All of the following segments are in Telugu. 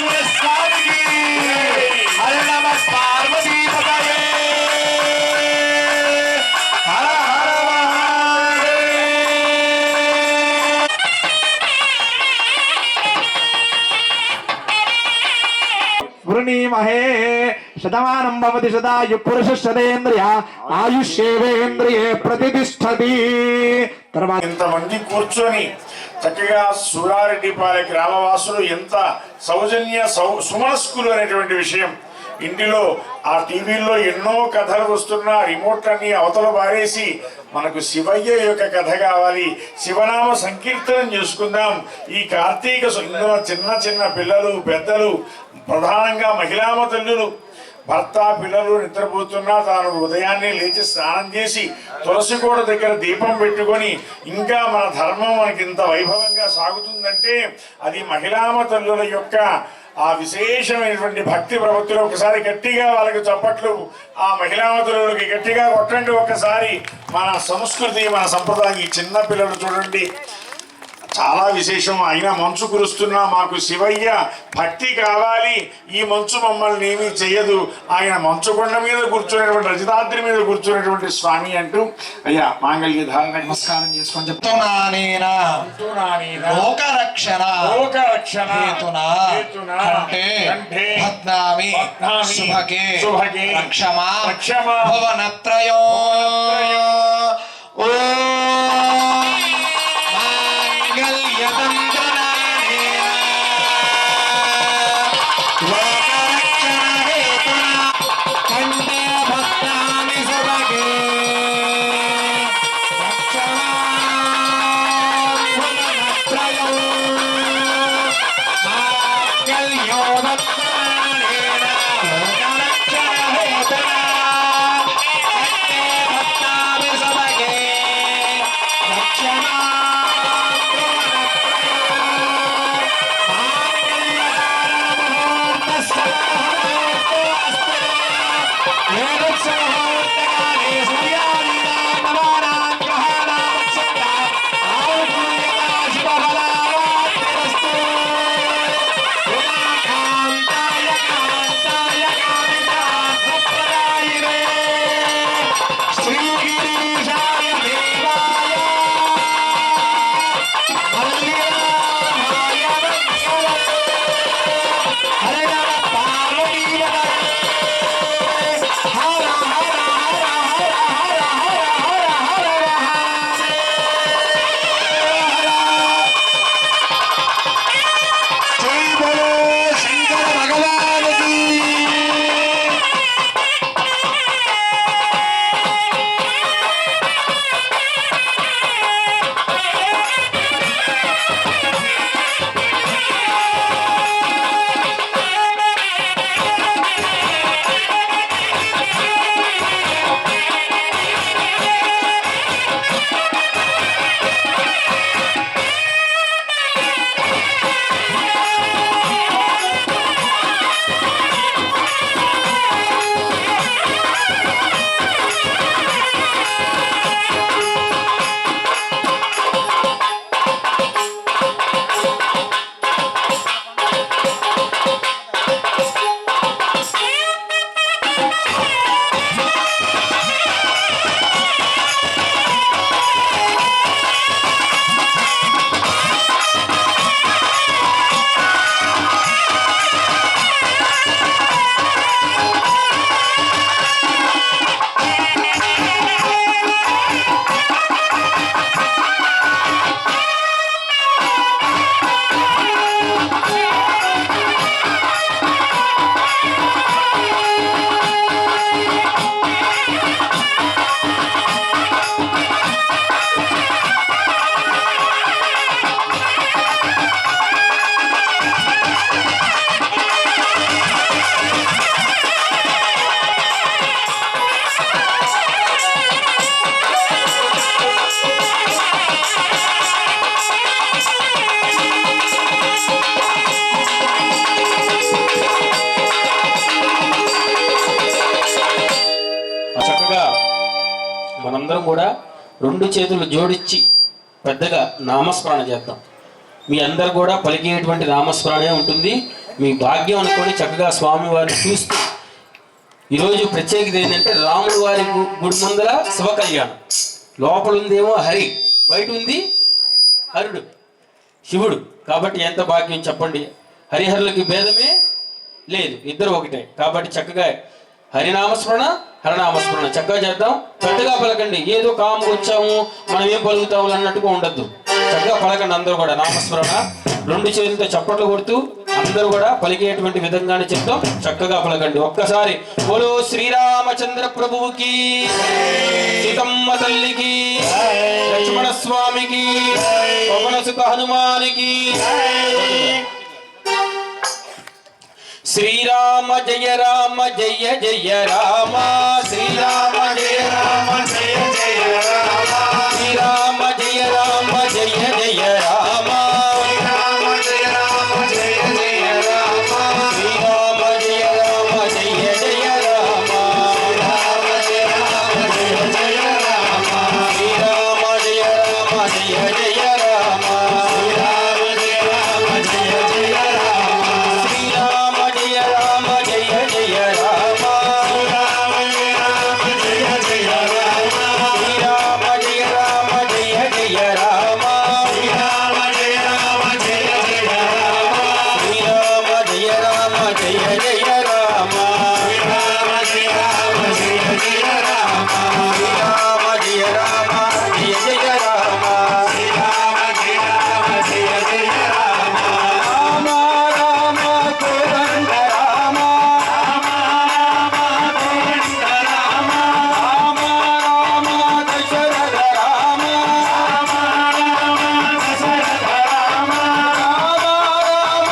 వెంకటేశ్వర స్వామికి హర నమ పార్వతీ పతయే హర హర వృణీమహే శతమానం భవతి సదాయు పురుషశతేంద్రియ ఆయుష్యేవేంద్రియే ప్రతిష్టతి. తర్వాత ఇంతమంది కూర్చొని చక్కగా సూరారెడ్డిపాలెం గ్రామవాసులు ఎంత సౌజన్య సుమనస్కులు అనేటువంటి విషయం. ఇంటిలో ఆ టీవీల్లో ఎన్నో కథలు వస్తున్నా రిమోట్లన్నీ అవతల బారేసి మనకు శివయ్య యొక్క కథ కావాలి, శివనామ సంకీర్తనం చేసుకుందాం. ఈ కార్తీక ఇందులో చిన్న చిన్న పిల్లలు పెద్దలు ప్రధానంగా మహిళామ తల్లులు భర్త పిల్లలు నిద్రపోతున్నా తాను ఉదయాన్నే లేచి స్నానం చేసి తులసి కోట దగ్గర దీపం పెట్టుకొని ఇంకా మన ధర్మం మనకి ఇంత వైభవంగా సాగుతుందంటే అది మహిళామ తల్లుల యొక్క ఆ విశేషమైనటువంటి భక్తి ప్రవృత్తిలో. ఒకసారి గట్టిగా వాళ్ళకి చప్పట్లు ఆ మహిళామ తల్లులకి గట్టిగా కొట్టండి ఒక్కసారి. మన సంస్కృతి మన సంప్రదాయం ఈ చిన్న పిల్లలు చూడండి చాలా విశేషం. అయినా మంచు కురుస్తున్నా మాకు శివయ్య భక్తి కావాలి, ఈ మంచు మమ్మల్ని ఏమీ చెయ్యదు, ఆయన మంచు కొండ మీద కూర్చునేటువంటి రజతాద్రి మీద కూర్చునేటువంటి స్వామి అంటూ అయ్యా మాంగళ్య ధారణ నమస్కారం చేసుకొని చెప్తున్నానేనా లోకరక్షణ శుభకే రక్షమా భువనత్రయో ఓ మనందరం కూడా రెండు చేతులు జోడించి పెద్దగా నామస్మరణ చేద్దాం. మీ అందరు కూడా పలికేటువంటి నామస్మరణే ఉంటుంది. మీ భాగ్యం అనుకొని చక్కగా స్వామివారిని చూస్తూ ఈరోజు ప్రత్యేకత ఏంటంటే రాముడు వారి గుడి ముందర శివ కళ్యాణం. లోపల ఉందేమో హరి, బయట ఉంది హరుడు శివుడు. కాబట్టి ఎంత భాగ్యం చెప్పండి. హరిహరులకి భేదమే లేదు, ఇద్దరు ఒకటే. కాబట్టి చక్కగా హరినామస్మరణ హరనామస్మరణ చక్కగా చేద్దాం. పెద్దగా పలకండి, ఏదో కాము వచ్చాము మనం ఏం పలుకుతాము అన్నట్టుగా ఉండద్దు. చక్కగా పలకండి అందరూ కూడా నామస్మరణ. రెండు చేతులతో చప్పట్లు కొడుతూ అందరూ కూడా పలికేటువంటి విధంగానే చెప్తాం. చక్కగా పలకండి ఒక్కసారి. బోలో శ్రీరామచంద్ర ప్రభువుకి, సీతమ్మ తల్లికి, లక్ష్మణ స్వామికి, పవన సుఖ హనుమానికి. శ్రీరామ జయ రామ జయ జయ రామ, శ్రీరామ జయ రామ జయ జయ రామ, శ్రీరామ జయ రామ జయ జయ రామ, శ్రీరామ జయ రామ జయ జయ రామ, శ్రీరామ జయ రామ జయ జయ రామ, శ్రీరామ జయ రామ జయ జయ రామ, శ్రీరామ జయ రామ జయ జయ రామ, శ్రీరామ జయ రామ జయ జయ రామ, శ్రీరామ జయ రామ జయ జయ రామ, శ్రీరామ జయ రామ జయ జయ రామ, శ్రీరామ జయ రామ జయ జయ రామ, శ్రీరామ జయ రామ జయ జయ రామ, శ్రీరామ జయ రామ జయ జయ రామ, శ్రీరామ జయ రామ జయ జయ రామ, శ్రీరామ జయ రామ జయ జయ రామ, శ్రీరామ జయ రామ జయ జయ రామ, రామ రామ కోదండ రామ, రామ రామ కోదండ రామ, రామ రామ దశరథ రామ, రామ రామ దశరథ రామ, రామ రామ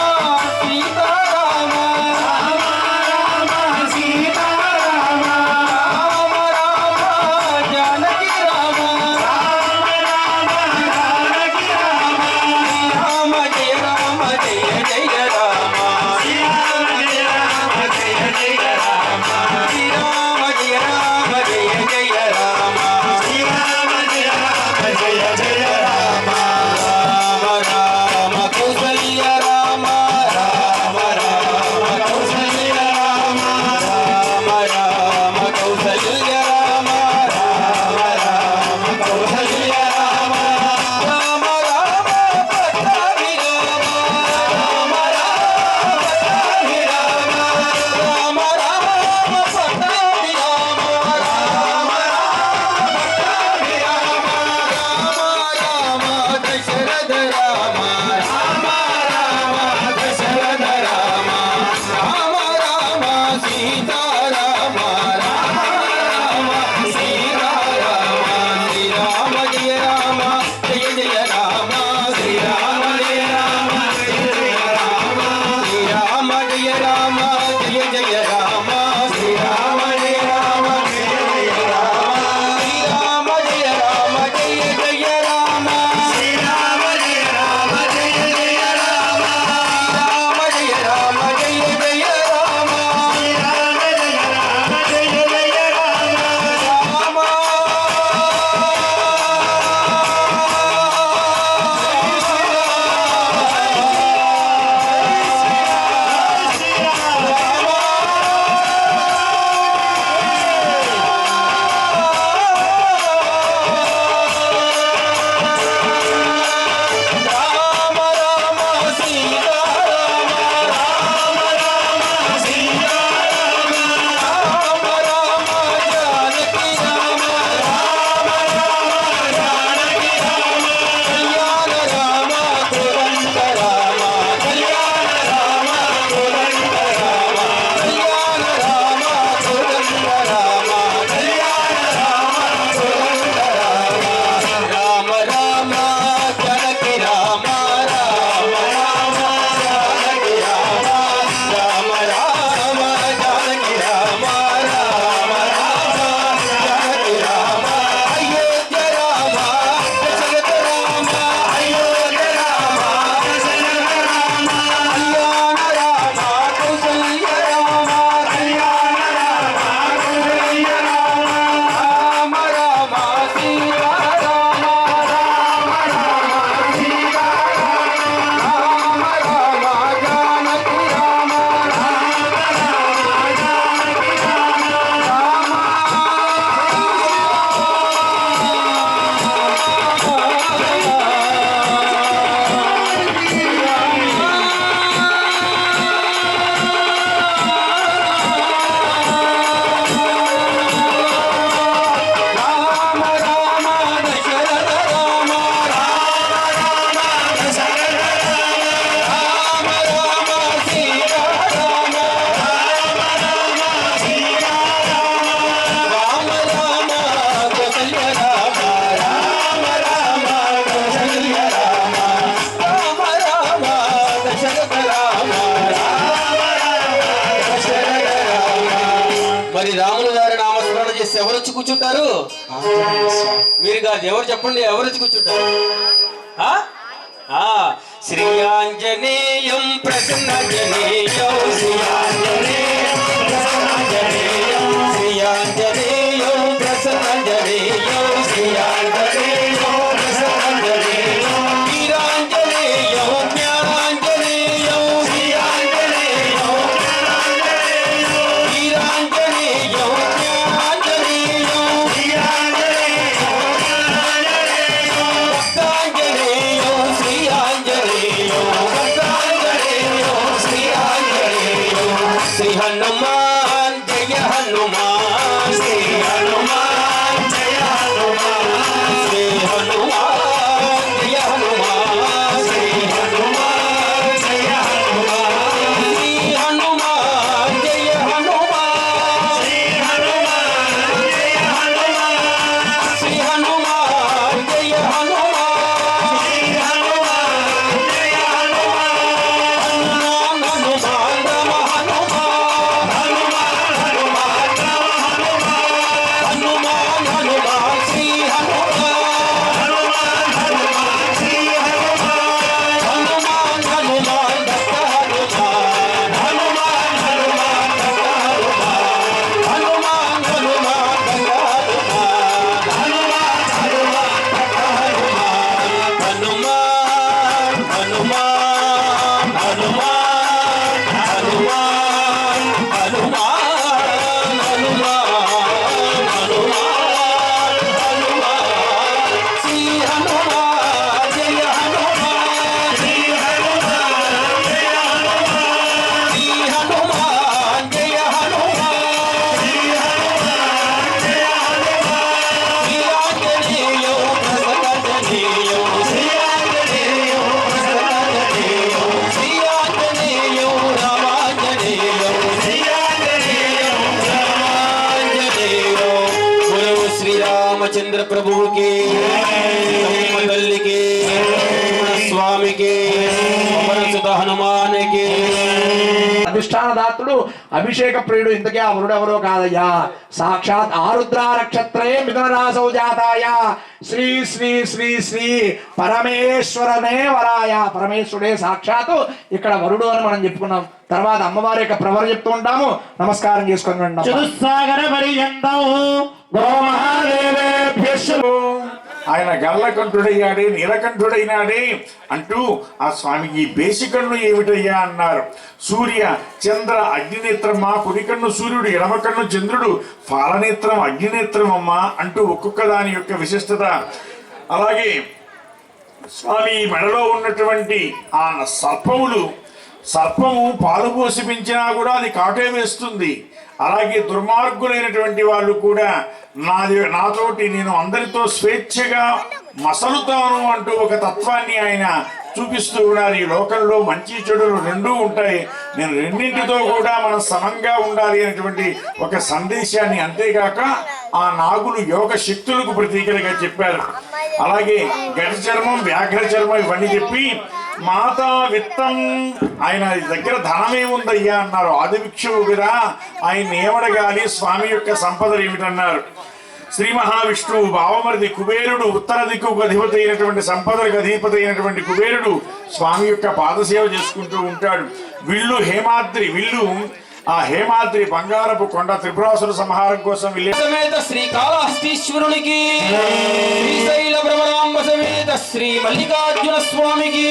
సీతారామ, రామ రామ సీతారామ, రామ రామ జానకి రామ, రామ రామ జానకి రామ, శ్రీరామ జయ రామ జయ జయ రామ, శ్రీరామ జయ రామ జయ జయ రామ, శ్రీరామ జయ రామ జయ జయ రామ, శ్రీరామ జయ రామ జయ జయ రామ, రామ రామ కౌసల్య రామ, రామ రామ కౌసల్య రామ, రామ రామ కౌసల్య రామ, రామ రామ కౌసల్య రామ, రామ రామ పట్టాభి రామ, రామ రామ పట్టాభి రామ, రామ రామ పట్టాభి రామ, రామ రామ పట్టాభి రామ, రామ రామ దశరథ రామ, రామ రామ దశరథ రామ, రామ రామ సీతారామ, రామ రామ సీతారామ, శ్రీరామ జయ రామ జయ జయ రామ, శ్రీరామ జయ రామ జయ జయ రామ, శ్రీరామ జయ రామ జయ జయ రామ, శ్రీరామ జయ రామ జయ జయ రామ, శ్రీరామ జయ రామ జయ జయ రామ, శ్రీరామ జయ రామ జయ జయ రామ, శ్రీరామ జయ రామ జయ జయ రామ, శ్రీరామ జయ రామ జయ జయ రామ, రామ రామ మరి రాములు గారి నామస్మరణ చేసి ఎవరు వచ్చి కూర్చుంటారు? మీరు కాదు, ఎవరు చెప్పండి, ఎవరు వచ్చి కూర్చుంటారు? శ్రీ ఆంజనేయం ప్రసన్నజనేయం, శ్రీ ఆంజనేయం ప్రసన్నజనేయం, శ్రీ ఆంజనేయం ప్రసన్నజనేయం, శ్రీ ఆంజనేయం ప్రసన్నజనేయం, వీరాంజనేయం జ్ఞానాంజనేయం, శ్రీ ఆంజనేయం జ్ఞానాంజనేయం, వీరాంజనేయం జ్ఞానాంజనేయం, వీరాంజనేయం జ్ఞానాంజనేయం, భక్తాంజనేయం శ్రీ ఆంజనేయం, భక్తాంజనేయం శ్రీ ఆంజనేయం, శ్రీ హనుమాన్ జయ హనుమాన్, శ్రీ హనుమాన్ జయ హనుమాన్, శ్రీ హనుమాన్ జయ హనుమాన్, శ్రీ హనుమాన్ జయ హనుమాన్, శ్రీ హనుమాన్ జయ హనుమాన్, శ్రీ హనుమాన్ జయ హనుమాన్, శ్రీ హనుమాన్ జయ హనుమాన్, శ్రీ హనుమాన్ జయ హనుమాన్, హనుమాన్ హనుమాన్ రామ హనుమాన్, హనుమాన్ హనుమాన్ రామ హనుమాన్, హనుమాన్ హనుమాన్ శ్రీ హనుమాన్, హనుమాన్ హనుమాన్ శ్రీ హనుమాన్, హనుమాన్ హనుమాన్ భక్త హనుమాన్, హనుమాన్ హనుమాన్ భక్త హనుమాన్, హనుమాన్ హనుమాన్ భక్త హనుమాన్, హనుమాన్ హనుమాన్ భక్త హనుమాన్, హనుమాన్ హనుమాన్ హనుమాన్ హనుమాన్ హనుమాన్ హనుమాన్ హనుమాన్ హనుమాన్, శ్రీ హనుమాన్ జయ హనుమాన్, శ్రీ హనుమాన్ జయ హనుమాన్, శ్రీ హనుమాన్ జయ హనుమాన్, శ్రీ హనుమాన్ జయ హనుమాన్, వీరాంజనేయం ప్రసన్నజనేయం, శ్రీ ఆంజనేయం ప్రసన్నజనేయం, శ్రీ ఆంజనేయం రామాంజనేయం, శ్రీ ఆంజనేయం రామాంజనేయం, గురువు శ్రీరామచంద్ర ప్రభువుకి, తల్లికి, స్వామికి, సుత హనుమానికి. అధిష్టానదాత్తుడు అభిషేక ప్రియుడు, ఇంతకీ ఆ వరుడెవరో కాదయ్యా, సాక్షాత్ ఆరుద్ర నక్షత్రే మిథున రాశౌ జాతాయ శ్రీ శ్రీ శ్రీ శ్రీ పరమేశ్వరనే వరాయ, పరమేశ్వరుడే సాక్షాత్తు ఇక్కడ వరుడు అని మనం చెప్పుకున్నాం. తర్వాత అమ్మవారి యొక్క ప్రవర చెప్తూ ఉంటాము. నమస్కారం చేసుకొని వెండి. చతుస్సాగర పర్యంతం గోమహాదేవేభ్యశ్చ. ఆయన గల్లకంఠుడయ్యాడే, నీలకంఠుడైనాడే అంటూ ఆ స్వామికి బేసికన్ను ఏమిటయ్యా అన్నారు. సూర్య చంద్ర అగ్నినేత్రమ్మా, కుడికన్ను సూర్యుడు, ఎడమకన్ను చంద్రుడు, ఫాలనేత్రం అగ్నినేత్రం అమ్మా అంటూ ఒక్కొక్క దాని యొక్క విశిష్టత. అలాగే స్వామి మెడలో ఉన్నటువంటి ఆ సర్పము పాలు పోసి పెంచినా కూడా అది కాటే వేస్తుంది. అలాగే దుర్మార్గులైనటువంటి వాళ్ళు కూడా నాతోటి నేను అందరితో స్వేచ్ఛగా మసలుతాను అంటూ ఒక తత్వాన్ని ఆయన చూపిస్తూ ఉన్నారు. ఈ లోకంలో మంచి చెడులు రెండూ ఉంటాయి, నేను రెండింటితో కూడా మనం సమంగా ఉండాలి అనేటువంటి ఒక సందేశాన్ని, అంతేగాక ఆ నాగులు యోగ శక్తులకు ప్రతీకలుగా చెప్పారు. అలాగే గజ చర్మం, వ్యాఘ్ర చర్మం ఇవన్నీ చెప్పి మాతా విత్తం, ఆయన దగ్గర ధనమేముందయ్యా అన్నారు. ఆదిభిక్షువు కదా, ఆయన ఏమడగాలి, స్వామి యొక్క సంపదలు ఏమిటన్నారు. శ్రీ మహావిష్ణువు భావమరిది కుబేరుడు, ఉత్తర దిక్కుకు అధిపతి అయినటువంటి సంపదలకు అధిపతి అయినటువంటి కుబేరుడు స్వామి యొక్క పాదసేవ చేసుకుంటూ ఉంటాడు. విల్లు హేమాద్రి, విల్లు ఆ హేమాద్రి బంగారపు కొండ త్రిపురాసుర సంహారం కోసం సమేత శ్రీ కాళహస్తీశ్వరునికి, శ్రీశైల భ్రమరాంబ సమేత శ్రీ మల్లికార్జున స్వామికి,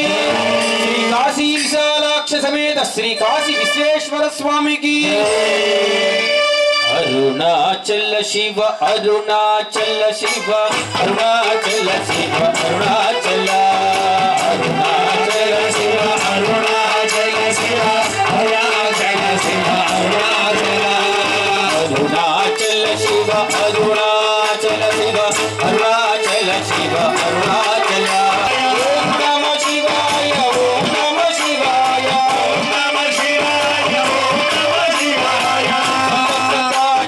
శ్రీ కాశీ విశాలాక్ష సమేత శ్రీ కాశీ విశ్వేశ్వర స్వామికి. అరుణాచల శివ అరుణాచల శివ అరుణాచల శివ అరుణాచల అరుణాచల శివ అరుణాచల శివ అరుణాచల శివ అరుణాచల అరుణాచల శివ అరుణాచల శివ అరుణాచల శివ అరుణాచల. ఓం నమ శివాయ, ఓం నమ శివాయ, ఓం నమ శివాయ, ఓం నమ శివాయ.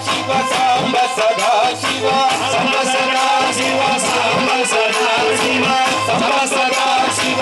శివ సాంబ సదా శివ, సాంబ సదా శివ, సాంబ సదా శివ, సాంబ సదా శివ,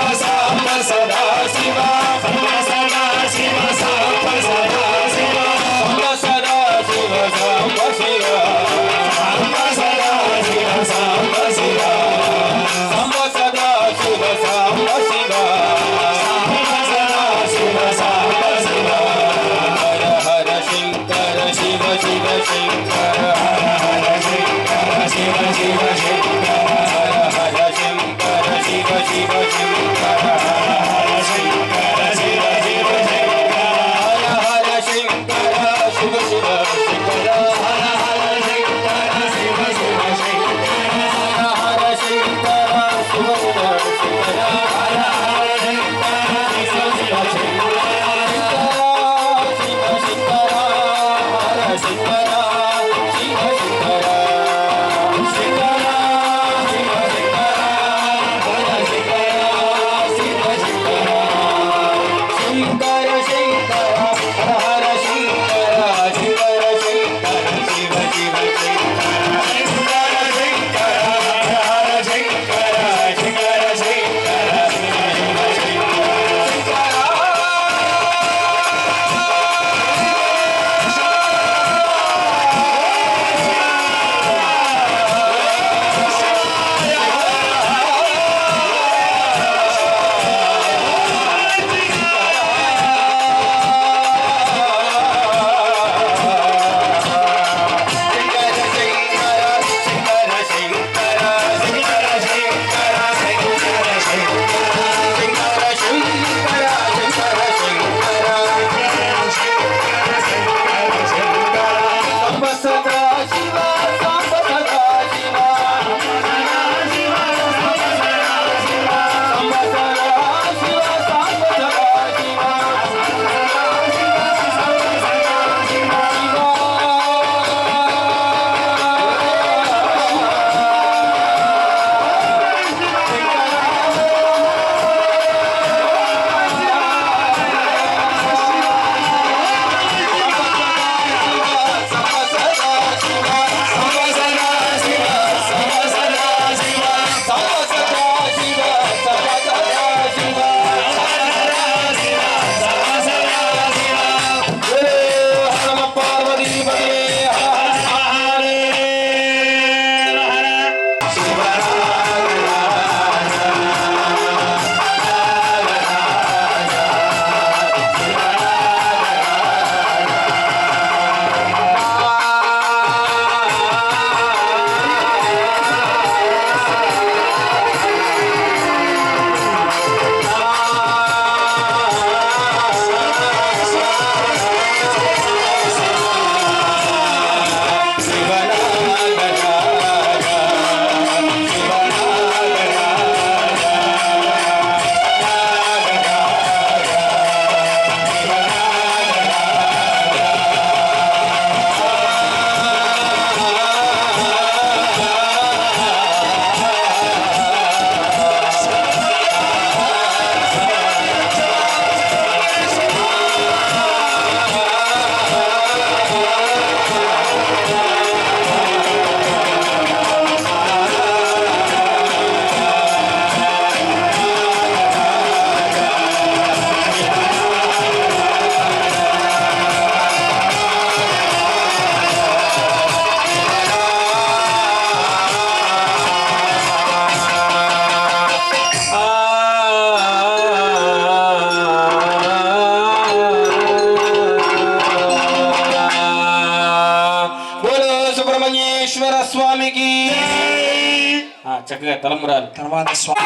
పరమేశ్వర స్వామికి చక్కగా తలంబరాలు. తర్వాత స్వామి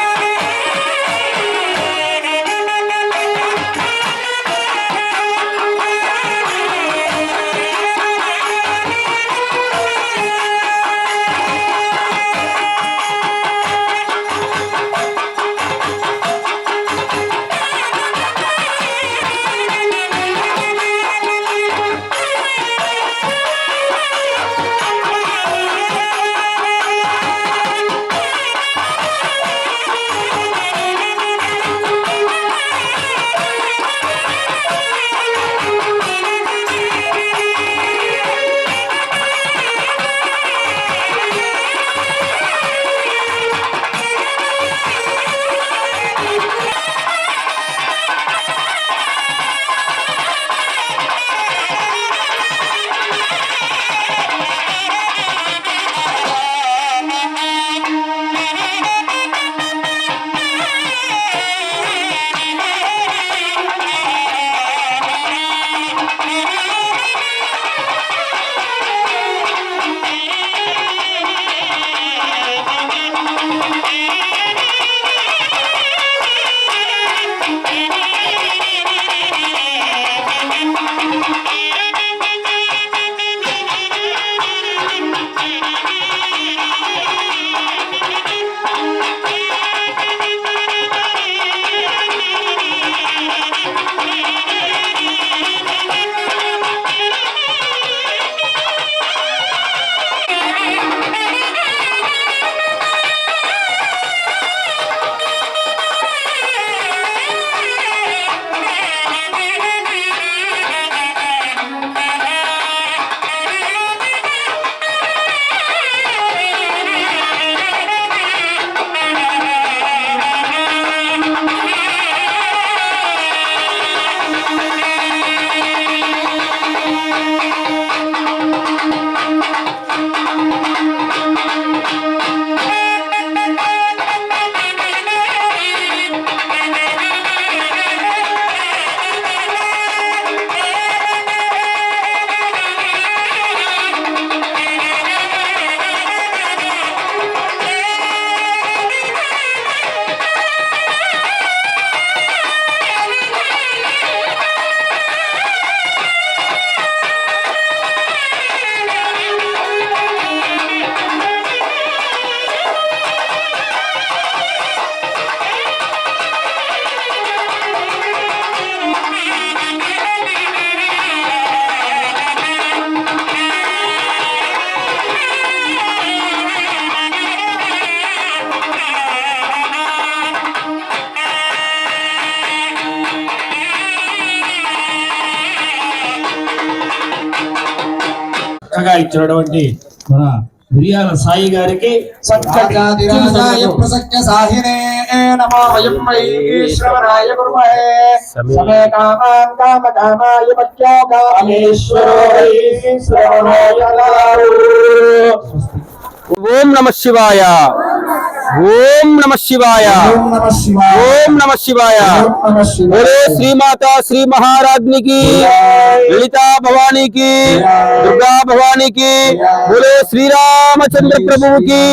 చక్కగా ఇచ్చినటువంటి మన మిరియాల సాయి గారికి రాజాధిరాజాయ ప్రసక్య సాహినే నమో వయం వై శ్రవణాయ కుర్మహే సమే కామాన్ కామకామాయ మధ్యో కామేశ్వరో వై శ్రవణాయ లారు. ఓం నమ శివాయ. ఓం నమ శివాయ. ఓం నమః శివాయ. ఓం నమ శివాయ. ఓం నమః శివాయ. बोले श्री माता श्री महाराज्ञी की, ललिता भवानी की, दुर्गा भवानी की, बोले श्री रामचंद्र प्रभु की.